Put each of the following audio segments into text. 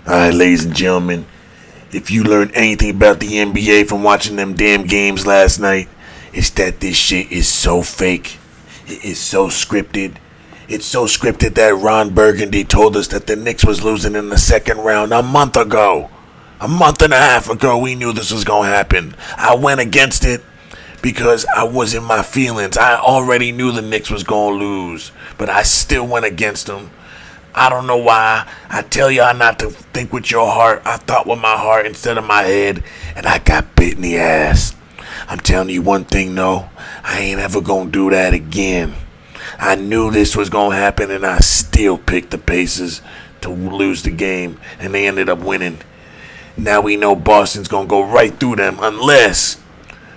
Alright, ladies and gentlemen, if you learned anything about the NBA from watching them damn games last night, it's that this shit is so fake. It is so scripted. It's so scripted that Ron Burgundy told us that the Knicks was losing in the second round a month ago. A month and a half ago, we knew this was going to happen. I went against it because I was in my feelings. I already knew the Knicks was going to lose, but I still went against them. I don't know why. I tell y'all not to think with your heart. I thought with my heart instead of my head, and I got bit in the ass. I'm telling you one thing, though. I ain't ever gonna do that again. I knew this was gonna happen, and I still picked the Pacers to lose the game, and they ended up winning. Now we know Boston's gonna go right through them unless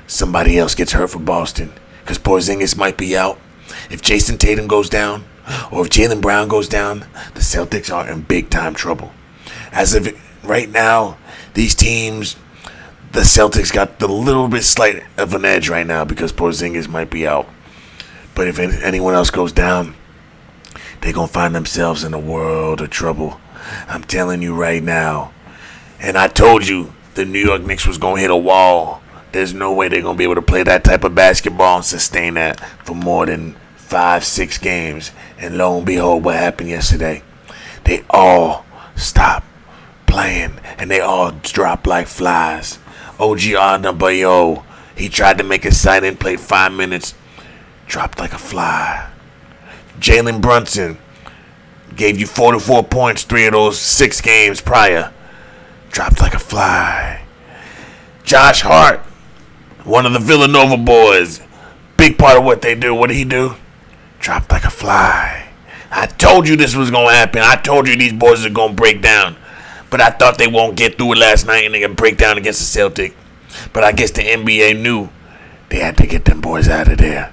somebody else gets hurt for Boston, because Porzingis might be out. If Jason Tatum goes down, or if Jaylen Brown goes down, the Celtics are in big time trouble. As of right now, these teams, the Celtics got the little bit slight of an edge right now because Porzingis might be out. But if anyone else goes down, they're going to find themselves in a world of trouble. I'm telling you right now. And I told you the New York Knicks was going to hit a wall. There's no way they're going to be able to play that type of basketball and sustain that for more than 5-6 games. And lo and behold, what happened yesterday? They all stopped playing, and they all dropped like flies. OG Adebayo, he tried to make a sign-in, played 5 minutes, dropped like a fly. Jalen Brunson gave you 44 points 3 of those 6 games prior, dropped like a fly. Josh Hart, one of the Villanova boys, big part of what they do. What did he do? Dropped like a fly. I told you this was going to happen. I told you these boys are going to break down. But I thought they won't get through it last night and they can break down against the Celtic. But I guess the NBA knew they had to get them boys out of there.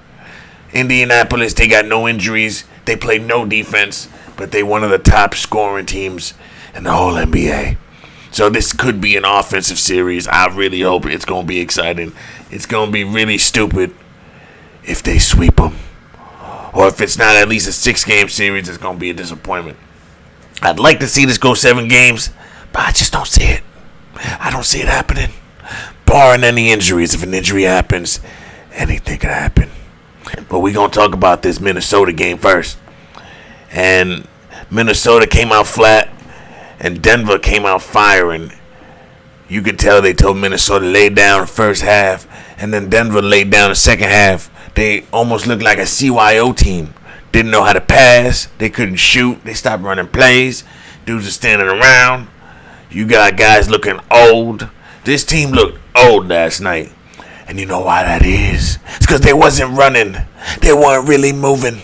Indianapolis, they got no injuries. They play no defense. But they one of the top scoring teams in the whole NBA. So this could be an offensive series. I really hope it's going to be exciting. It's going to be really stupid if they sweep them. Or if it's not at least a 6-game series, it's going to be a disappointment. I'd like to see this go 7 games, but I just don't see it. I don't see it happening. Barring any injuries. If an injury happens, anything could happen. But we're going to talk about this Minnesota game first. And Minnesota came out flat, and Denver came out firing. You could tell they told Minnesota to lay down the first half, and then Denver laid down the second half. They almost looked like a CYO team. Didn't know how to pass. They couldn't shoot. They stopped running plays. Dudes are standing around. You got guys looking old. This team looked old last night. And you know why that is? It's because they wasn't running. They weren't really moving.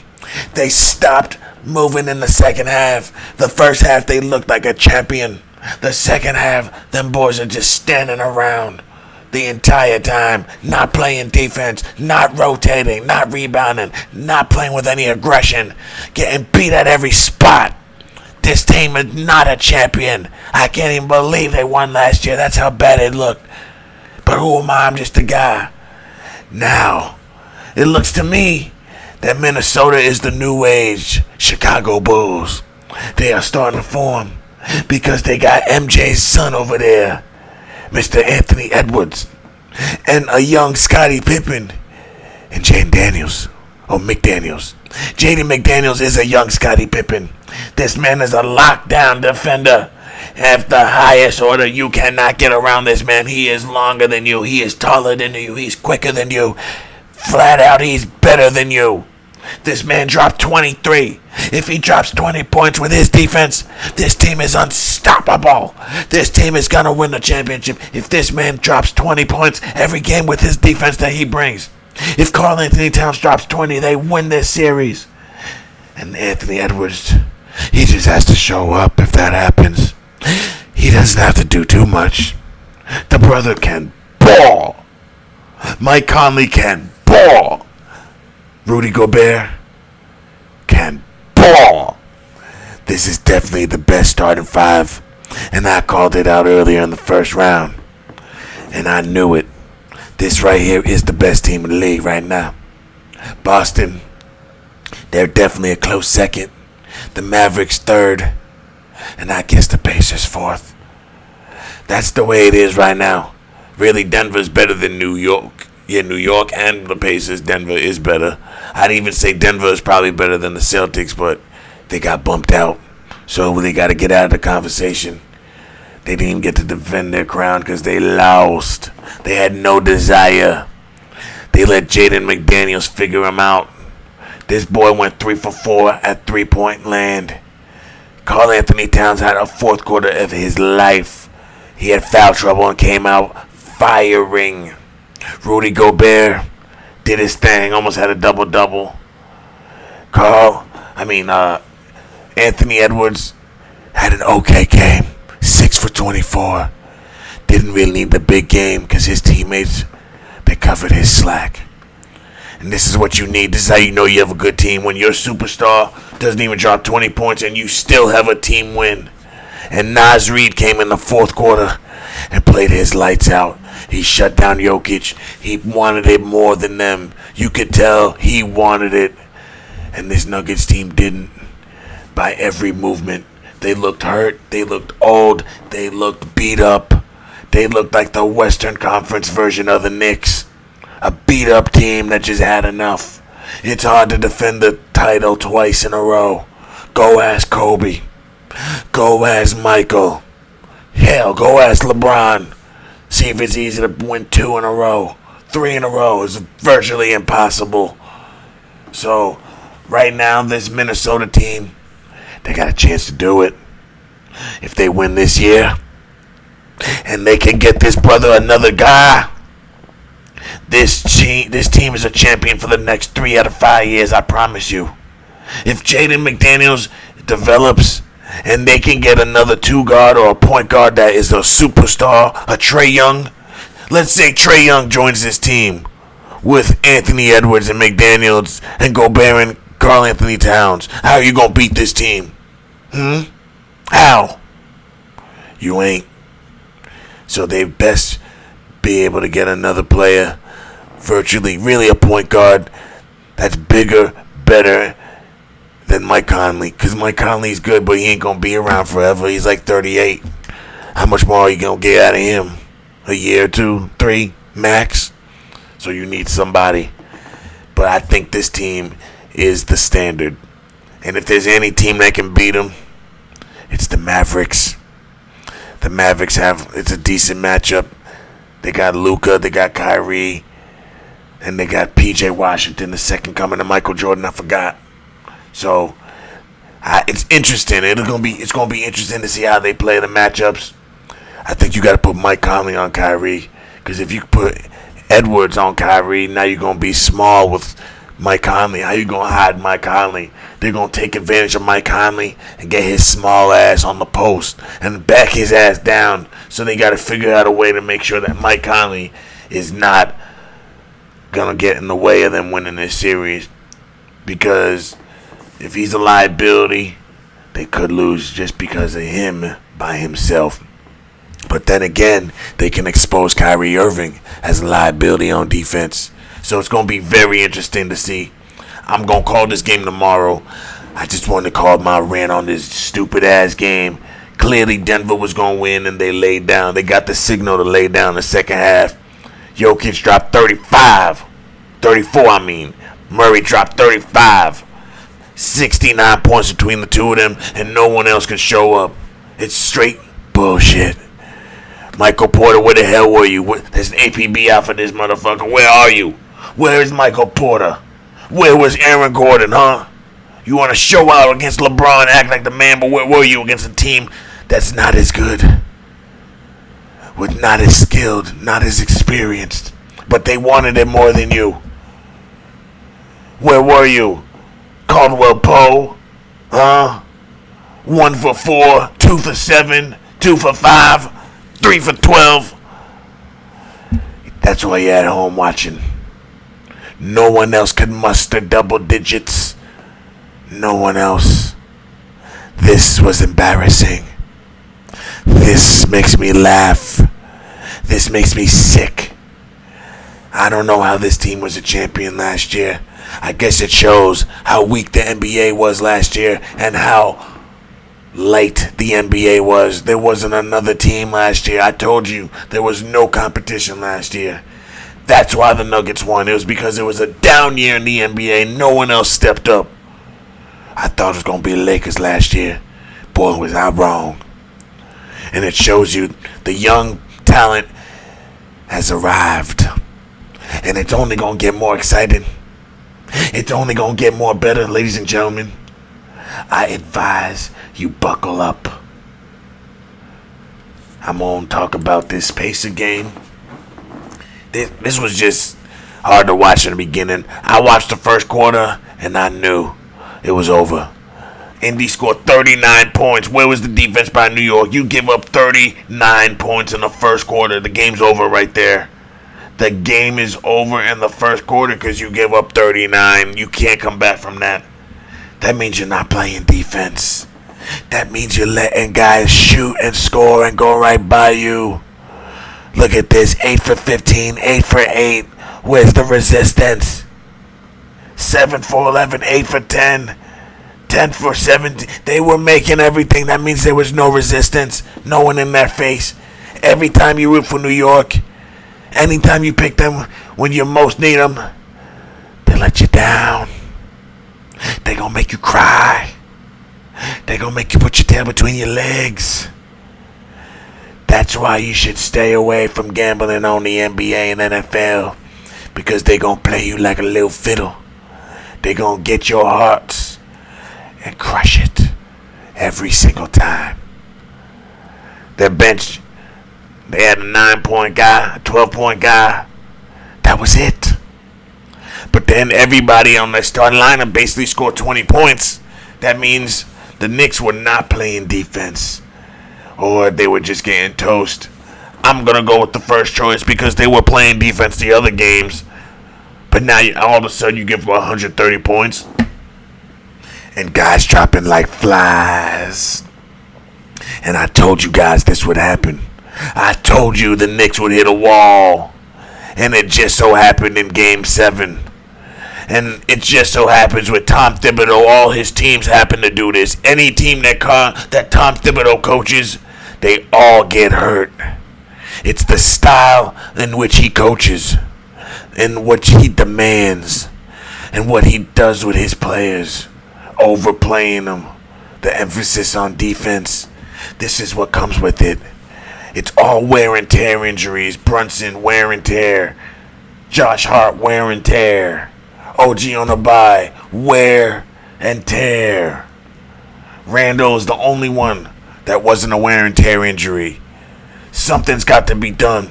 They stopped moving in the second half. The first half, they looked like a champion. The second half, them boys are just standing around the entire time, not playing defense, not rotating, not rebounding, not playing with any aggression, getting beat at every spot. This team is not a champion. I can't even believe they won last year. That's how bad it looked. But who am I? I'm just a guy. Now, it looks to me that Minnesota is the new age Chicago Bulls. They are starting to form because they got MJ's son over there, Mr. Anthony Edwards, and a young Scottie Pippen, and Jaden Daniels, or McDaniels. Jaden McDaniels is a young Scottie Pippen. This man is a lockdown defender at the highest order. You cannot get around this man. He is longer than you. He is taller than you. He's quicker than you. Flat out, he's better than you. This man dropped 23. If he drops 20 points with his defense, this team is unstoppable. This team is going to win the championship if this man drops 20 points every game with his defense that he brings. If Karl Anthony Towns drops 20, they win this series. And Anthony Edwards, he just has to show up if that happens. He doesn't have to do too much. The brother can ball. Mike Conley can ball. Rudy Gobert can ball. This is definitely the best starting 5. And I called it out earlier in the first round. And I knew it. This right here is the best team in the league right now. Boston, they're definitely a close second. The Mavericks third. and I guess the Pacers fourth. That's the way it is right now. Really, Denver's better than New York. Yeah, New York and the Pacers, Denver is better. I'd even say Denver is probably better than the Celtics, but they got bumped out. So they got to get out of the conversation. They didn't even get to defend their crown because they lost. They had no desire. They let Jaden McDaniels figure him out. This boy went 3 for 4 at three-point land. Karl Anthony Towns had a fourth quarter of his life. He had foul trouble and came out firing. Rudy Gobert did his thing, almost had a double-double. Anthony Edwards had an okay game, 6 for 24. Didn't really need the big game because his teammates, they covered his slack. And this is what you need. This is how you know you have a good team. When your superstar doesn't even drop 20 points and you still have a team win. And Naz Reid came in the fourth quarter and played his lights out. He shut down Jokic. He wanted it more than them. You could tell he wanted it. And this Nuggets team didn't. By every movement. They looked hurt. They looked old. They looked beat up. They looked like the Western Conference version of the Knicks. A beat-up team that just had enough. It's hard to defend the title twice in a row. Go ask Kobe. Go ask Michael. Hell, go ask LeBron. See if it's easy to win 2 in a row. 3 in a row is virtually impossible. So, right now, this Minnesota team, they got a chance to do it. If they win this year, and they can get this brother another guy, this team is a champion for the next 3 out of 5 years, I promise you. If Jaden McDaniels develops and they can get another 2 guard or a point guard that is a superstar, a Trae Young. Let's say Trae Young joins this team with Anthony Edwards and McDaniels and Gobert and Karl Anthony Towns. How are you going to beat this team? How? You ain't. So they best be able to get another player, virtually, really a point guard that's bigger, better than Mike Conley. Because Mike Conley's good, but he ain't going to be around forever. He's like 38. How much more are you going to get out of him? A year, 2, 3, max? So you need somebody. But I think this team is the standard. And if there's any team that can beat them, it's the Mavericks. The Mavericks it's a decent matchup. They got Luka, they got Kyrie, and they got PJ Washington, the second coming of Michael Jordan. I forgot. So it's interesting. It's gonna be interesting to see how they play the matchups. I think you got to put Mike Conley on Kyrie, because if you put Edwards on Kyrie, now you're gonna be small with Mike Conley. How you gonna hide Mike Conley? They're gonna take advantage of Mike Conley and get his small ass on the post and back his ass down. So they gotta figure out a way to make sure that Mike Conley is not gonna get in the way of them winning this series. Because if he's a liability, they could lose just because of him by himself. But then again, they can expose Kyrie Irving as a liability on defense. So it's going to be very interesting to see. I'm going to call this game tomorrow. I just wanted to call my rant on this stupid-ass game. Clearly, Denver was going to win, and they laid down. They got the signal to lay down in the second half. Jokic dropped 34, Murray dropped 35. 69 points between the two of them, and no one else can show up. It's straight bullshit. Michael Porter, where the hell were you? There's an APB out for this motherfucker. Where are you? Where is Michael Porter? Where was Aaron Gordon, huh? You want to show out against LeBron, act like the man, but where were you against a team that's not as good? With not as skilled, not as experienced. But they wanted it more than you. Where were you? Caldwell Poe? Huh? 1 for 4, 2 for 7, 2 for 5, 3 for 12. That's why you're at home watching. No one else could muster double digits. No one else. This was embarrassing. This makes me laugh. This makes me sick. I don't know how this team was a champion last year. I guess it shows how weak the NBA was last year and how light the NBA was. There wasn't another team last year. I told you there was no competition last year. That's why the Nuggets won. It was because it was a down year in the NBA. No one else stepped up. I thought it was going to be the Lakers last year. Boy, was I wrong. And it shows you the young talent has arrived. And it's only going to get more exciting. It's only going to get more better, ladies and gentlemen. I advise you buckle up. I'm going to talk about this Pacer game. This was just hard to watch in the beginning. I watched the first quarter and I knew it was over. Indy scored 39 points. Where was the defense by New York? You give up 39 points in the first quarter. The game's over right there. The game is over in the first quarter because you give up 39. You can't come back from that. That means you're not playing defense. That means you're letting guys shoot and score and go right by you. Look at this. 8 for 15, 8 for 8. Where's the resistance? 7 for 11, 8 for 10. 10 for 17. They were making everything. That means there was no resistance. No one in their face. Every time you root for New York, anytime you pick them when you most need them, they let you down. They gonna make you cry. They gonna make you put your tail between your legs. That's why you should stay away from gambling on the NBA and NFL, because they gonna play you like a little fiddle. They gonna get your hearts and crush it every single time. Their bench, they had a 9-point guy, a 12-point guy. That was it. But then everybody on their starting lineup basically scored 20 points. That means the Knicks were not playing defense, or they were just getting toast. I'm going to go with the first choice because they were playing defense the other games. But now all of a sudden you give them 130 points. And guys dropping like flies. And I told you guys this would happen. I told you the Knicks would hit a wall. And it just so happened in Game 7. And it just so happens with Tom Thibodeau, all his teams happen to do this. Any team that Tom Thibodeau coaches, they all get hurt. It's the style in which he coaches, in which he demands, and what he does with his players. Overplaying them, the emphasis on defense. This is what comes with it. It's all wear and tear injuries. Brunson, wear and tear. Josh Hart, wear and tear. OG on the bye, wear and tear. Randall is the only one that wasn't a wear and tear injury. Something's got to be done.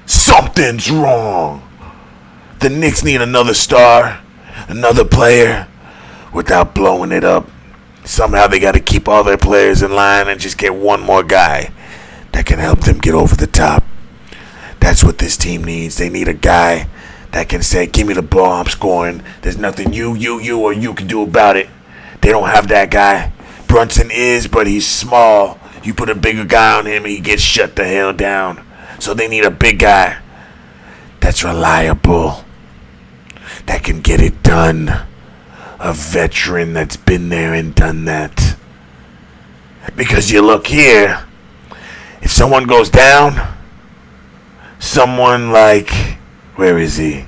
Something's wrong. The Knicks need another star, another player, without blowing it up. Somehow they got to keep all their players in line and just get one more guy that can help them get over the top. That's what this team needs. They need a guy that can say, give me the ball, I'm scoring. There's nothing you or you can do about it. They don't have that guy. Brunson is, but he's small. You put a bigger guy on him, he gets shut the hell down. So they need a big guy that's reliable, that can get it done. A veteran that's been there and done that. Because you look here, if someone goes down, someone like, where is he?